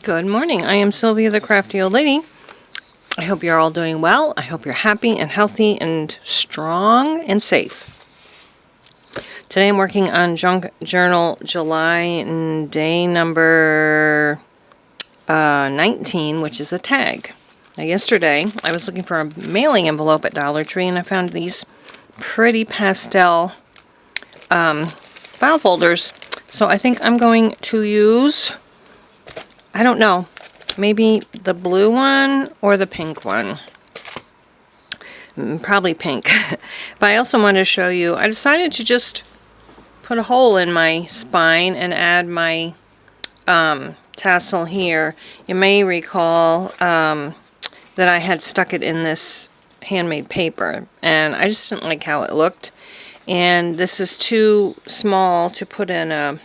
Good morning. I am Sylvia, the crafty old lady. I hope you're all doing well. I hope you're happy and healthy and strong and safe. Today I'm working on Junk Journal July and day number 19, which is a tag. Now yesterday I was looking for a mailing envelope at Dollar Tree and I found these pretty pastel file folders. So I think I'm going to use, I don't know, maybe the blue one or the pink one. Probably pink. But I also want to show you, I decided to just put a hole in my spine and add my tassel here. You may recall that I had stuck it in this handmade paper and I just didn't like how it looked. And this is too small to put in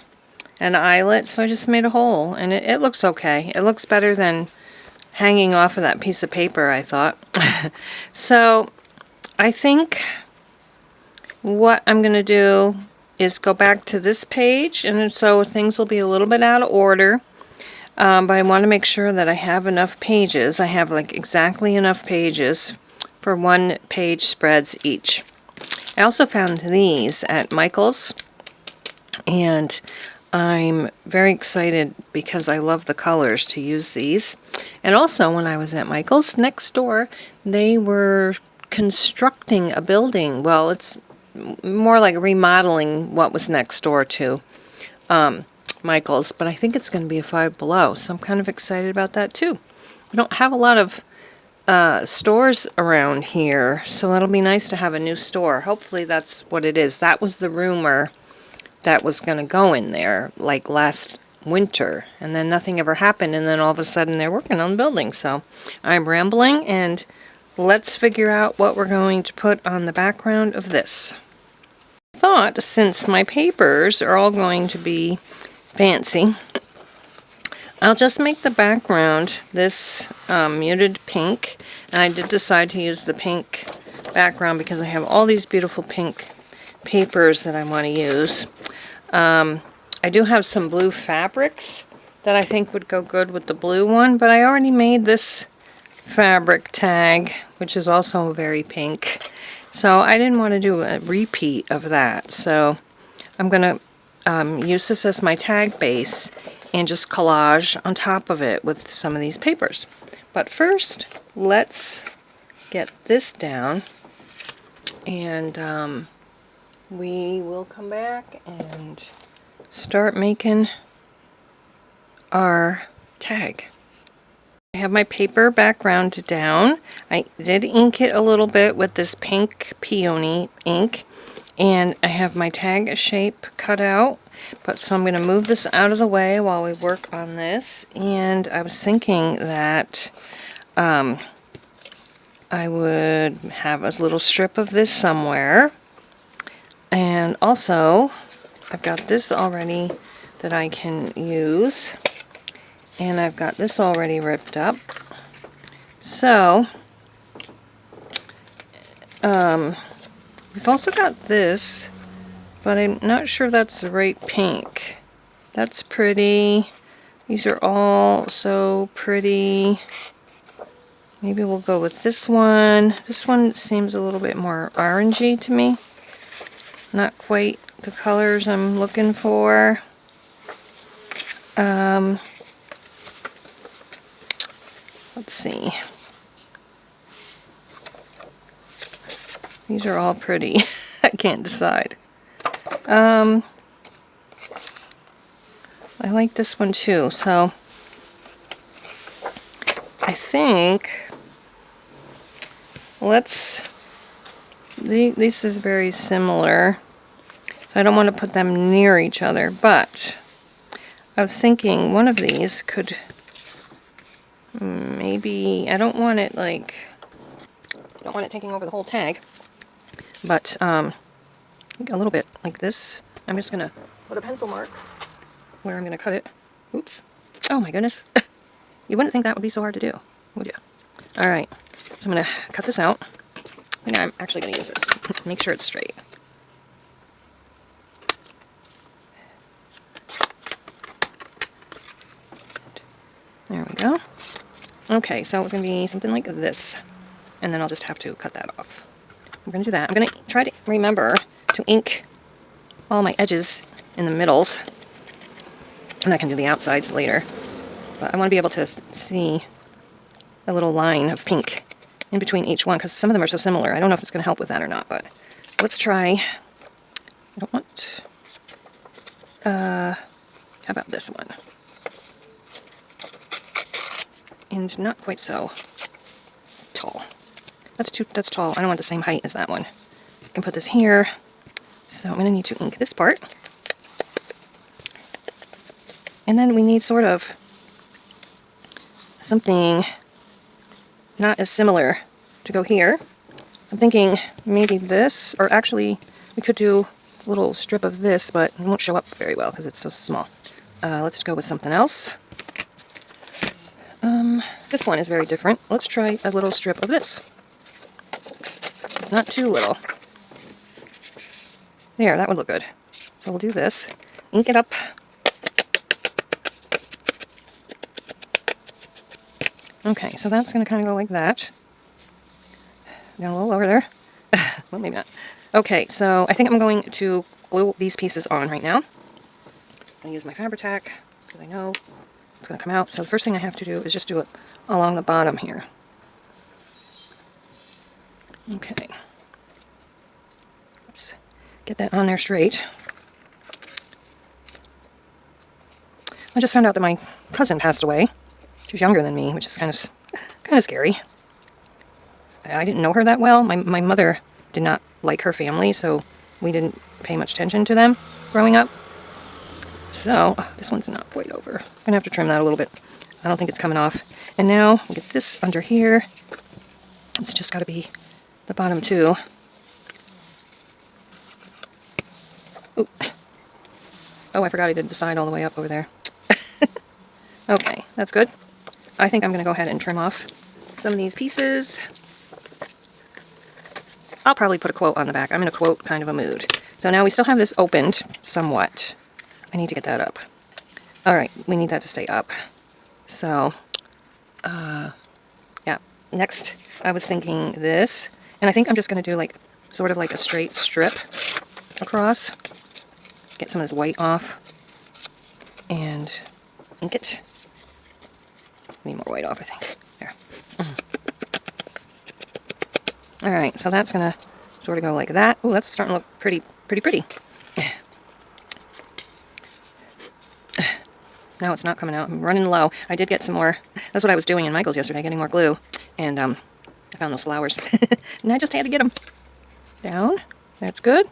an eyelet, so I just made a hole, and it looks okay. It looks better than hanging off of that piece of paper, I thought. So I think what I'm going to do is go back to this page, and so things will be a little bit out of order, but I want to make sure that I have enough pages. I have like exactly enough pages for 1 page spreads each. I also found these at Michael's, and I'm very excited because I love the colors to use these. And also when I was at Michael's next door, they were constructing a building. Well, it's more like remodeling what was next door to Michael's, but I think it's going to be a Five Below, so I'm kind of excited about that too. We don't have a lot of stores around here, so that'll be nice to have a new store. Hopefully that's what it is. That was the rumor that was going to go in there like last winter, and then nothing ever happened, and then all of a sudden they're working on the building. So I'm rambling, and let's figure out what we're going to put on the background of this. I thought, since my papers are all going to be fancy, I'll just make the background this muted pink, and I did decide to use the pink background because I have all these beautiful pink papers that I want to use. I do have some blue fabrics that I think would go good with the blue one, but I already made this fabric tag, which is also very pink, so I didn't want to do a repeat of that. So I'm going to use this as my tag base and just collage on top of it with some of these papers. But first, let's get this down, and we will come back and start making our tag. I have my paper background down. I did ink it a little bit with this pink peony ink, and I have my tag shape cut out. But so I'm going to move this out of the way while we work on this. And I was thinking that I would have a little strip of this somewhere. And also, I've got this already that I can use. And I've got this already ripped up. So, we've also got this, but I'm not sure that's the right pink. That's pretty. These are all so pretty. Maybe we'll go with this one. This one seems a little bit more orangey to me. Not quite the colors I'm looking for. Let's see. These are all pretty. I can't decide. I like this one too, so I think this is very similar, so I don't want to put them near each other, but I was thinking one of these could maybe, I don't want it taking over the whole tag, but a little bit like this. I'm just going to put a pencil mark where I'm going to cut it. Oops. Oh my goodness. You wouldn't think that would be so hard to do, would you? Alright, so I'm going to cut this out. And I'm actually going to use this. Make sure it's straight. There we go. Okay, so it's going to be something like this. And then I'll just have to cut that off. I'm going to do that. I'm going to try to remember to ink all my edges in the middles. And I can do the outsides later. But I want to be able to see a little line of pink in between each one, because some of them are so similar. I don't know if it's going to help with that or not, but let's try. I don't want... how about this one? And not quite so tall. That's tall. I don't want the same height as that one. I can put this here. So I'm going to need to ink this part. And then we need sort of something not as similar to go here. I'm thinking maybe this, or actually we could do a little strip of this, but it won't show up very well because it's so small. Let's go with something else. This one is very different. Let's try a little strip of this. Not too little. There, that would look good. So we'll do this. Ink it up. Okay, so that's going to kind of go like that. Down a little lower there. Well, maybe not. Okay, so I think I'm going to glue these pieces on right now. I'm going to use my Fabri-Tac because I know it's going to come out. So the first thing I have to do is just do it along the bottom here. Okay. Let's get that on there straight. I just found out that my cousin passed away. She's younger than me, which is kind of scary. I didn't know her that well. My mother did not like her family, so we didn't pay much attention to them growing up. So, this one's not quite over. I'm going to have to trim that a little bit. I don't think it's coming off. And now, we'll get this under here. It's just got to be the bottom two. Ooh. Oh, I forgot I did the side all the way up over there. Okay, that's good. I think I'm going to go ahead and trim off some of these pieces. I'll probably put a quote on the back. I'm in a quote kind of a mood. So now we still have this opened somewhat. I need to get that up. Alright, we need that to stay up. So, yeah. Next, I was thinking this. And I think I'm just going to do like, sort of like a straight strip across. Get some of this white off. And ink it. Need more white off, I think. There. Alright, so that's going to sort of go like that. Oh, that's starting to look pretty. No, it's not coming out. I'm running low. I did get some more. That's what I was doing in Michael's yesterday, getting more glue. And I found those flowers. And I just had to get them down. That's good.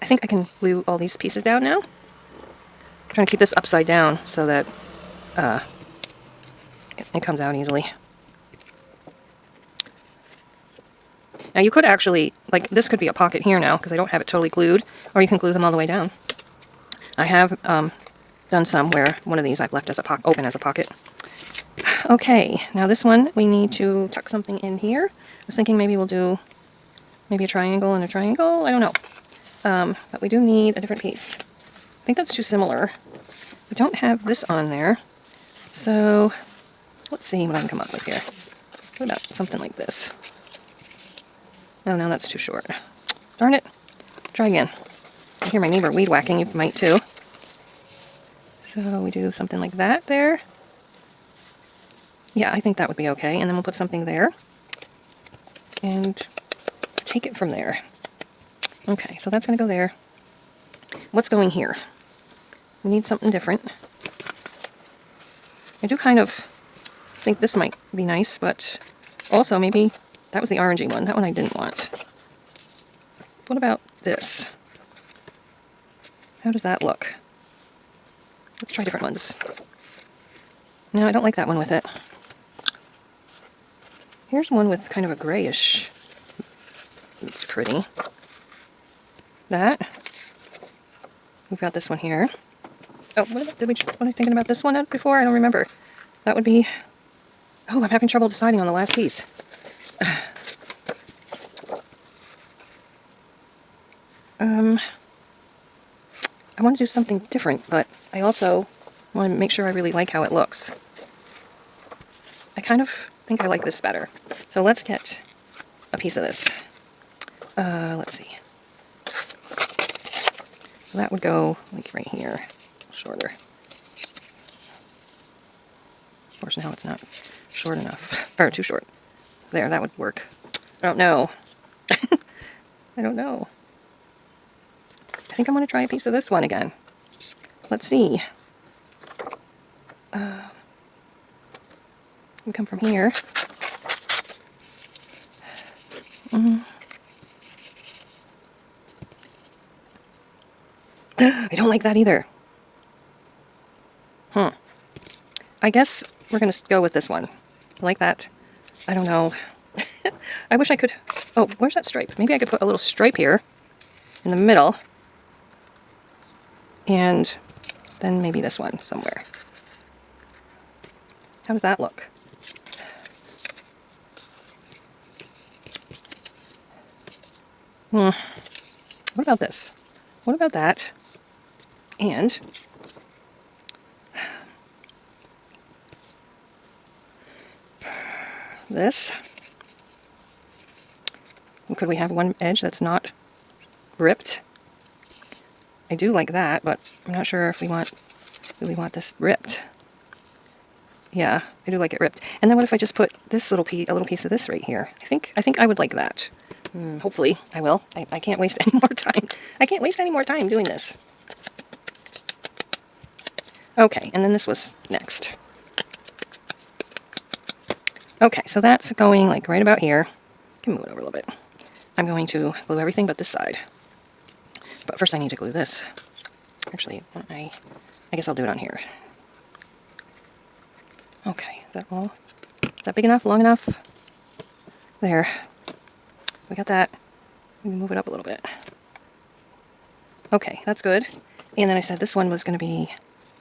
I think I can glue all these pieces down now. I'm trying to keep this upside down so that it comes out easily. Now you could actually, like this could be a pocket here now because I don't have it totally glued, or you can glue them all the way down. I have done some where one of these I've left as a open as a pocket. Okay, now this one we need to tuck something in here. I was thinking maybe we'll do maybe a triangle and a triangle. I don't know. But we do need a different piece. I think that's too similar. We don't have this on there. So let's see what I can come up with here. What about something like this? Oh, no, that's too short. Darn it. Try again. I hear my neighbor weed whacking. You might too. So we do something like that there. Yeah, I think that would be okay. And then we'll put something there. And take it from there. Okay, so that's going to go there. What's going here? We need something different. I do kind of think this might be nice, but also maybe that was the orangey one. That one I didn't want. What about this? How does that look? Let's try different ones. No, I don't like that one with it. Here's one with kind of a grayish. It's pretty. That. We've got this one here. Oh, what was I thinking about this one before? I don't remember. That would be... Oh, I'm having trouble deciding on the last piece. I want to do something different, but I also want to make sure I really like how it looks. I kind of think I like this better. So let's get a piece of this. Let's see. That would go like right here, shorter. Of course, now it's not short enough, or too short. There, that would work. I don't know. I don't know. I think I'm going to try a piece of this one again. Let's see. We come from here. I don't like that either. I guess we're going to go with this one. I like that. I don't know. I wish I could... Oh, where's that stripe? Maybe I could put a little stripe here in the middle. And then maybe this one somewhere. How does that look? What about this? What about that? And this. Could we have one edge that's not ripped? I do like that, but I'm not sure if we want this ripped. Yeah, I do like it ripped. And then what if I just put this little piece, a little piece of this right here? I think I would like that. Hopefully I will. I can't waste any more time. I can't waste any more time doing this. Okay, and then this was next. Okay, so that's going like right about here. I can move it over a little bit. I'm going to glue everything but this side. But first I need to glue this. Actually, I guess I'll do it on here. Okay, is that all? Is that big enough? Long enough? There. We got that. Let me move it up a little bit. Okay, that's good. And then I said this one was going to be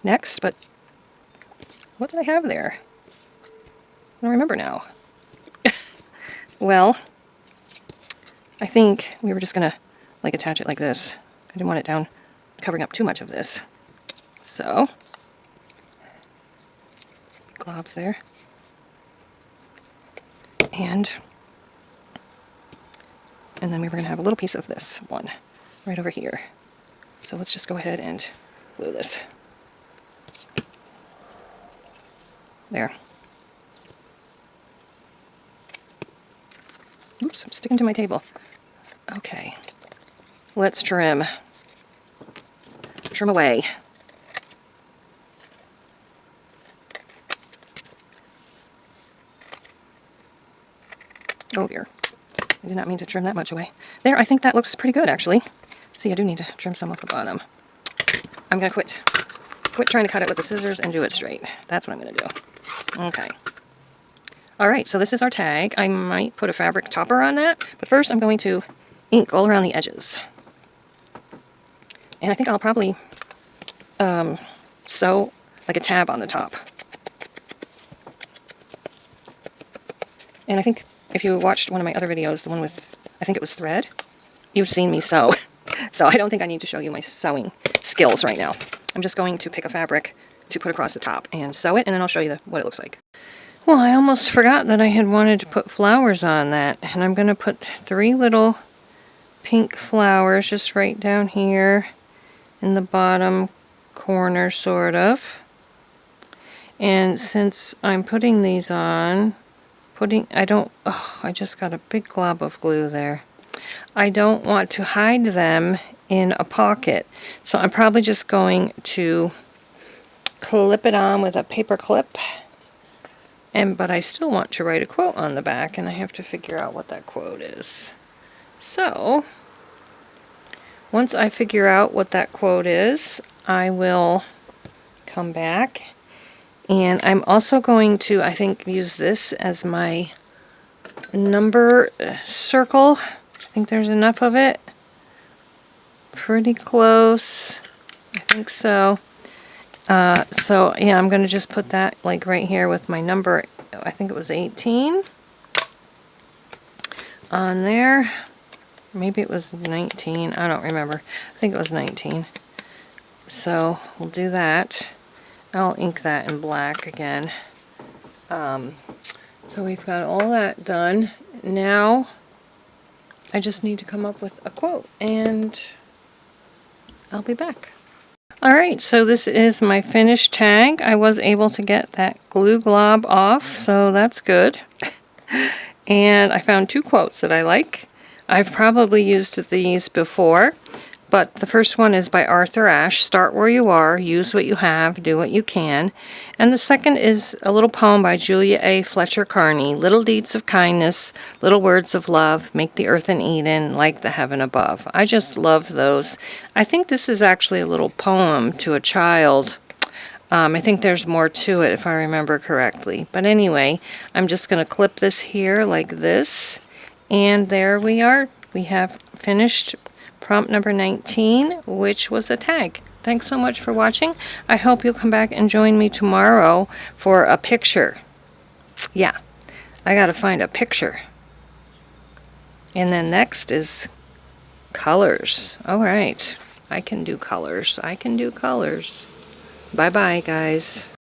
next, but what did I have there? I don't remember now. Well, I think we were just going to like attach it like this. I didn't want it down covering up too much of this. So, globs there. And then we were going to have a little piece of this one right over here. So let's just go ahead and glue this. There. Oops, I'm sticking to my table. Okay. Let's trim. Trim away. Oh dear. I did not mean to trim that much away. There, I think that looks pretty good actually. See, I do need to trim some off the bottom. I'm going to quit trying to cut it with the scissors and do it straight. That's what I'm going to do. Okay. Alright, so this is our tag. I might put a fabric topper on that, but first I'm going to ink all around the edges. And I think I'll probably sew like a tab on the top. And I think if you watched one of my other videos, the one with, I think it was thread, you've seen me sew. So I don't think I need to show you my sewing skills right now. I'm just going to pick a fabric to put across the top and sew it, and then I'll show you what it looks like. Well, I almost forgot that I had wanted to put flowers on that, and I'm going to put 3 little pink flowers just right down here in the bottom corner, sort of. And since I'm putting these on, I just got a big glob of glue there. I don't want to hide them in a pocket, so I'm probably just going to clip it on with a paper clip. But I still want to write a quote on the back, and I have to figure out what that quote is. So, once I figure out what that quote is, I will come back. And I'm also going to, I think, use this as my number circle. I think there's enough of it. Pretty close. I think so. So yeah, I'm going to just put that like right here with my number, I think it was 18 on there. Maybe it was 19, I don't remember. I think it was 19. So we'll do that. I'll ink that in black again. So we've got all that done. Now I just need to come up with a quote, and I'll be back. Alright, so this is my finished tag. I was able to get that glue glob off, so that's good. And I found 2 quotes that I like. I've probably used these before, but the first one is by Arthur Ashe, "Start where you are, use what you have, do what you can." And the second is a little poem by Julia A. Fletcher Carney, "Little deeds of kindness, little words of love, make the earth an Eden like the heaven above." I just love those. I think this is actually a little poem to a child. I think there's more to it if I remember correctly. But anyway, I'm just going to clip this here like this. And there we are. We have finished prompt number 19, which was a tag. Thanks so much for watching. I hope you'll come back and join me tomorrow for a picture. Yeah, I got to find a picture. And then next is colors. All right, I can do colors. I can do colors. Bye-bye, guys.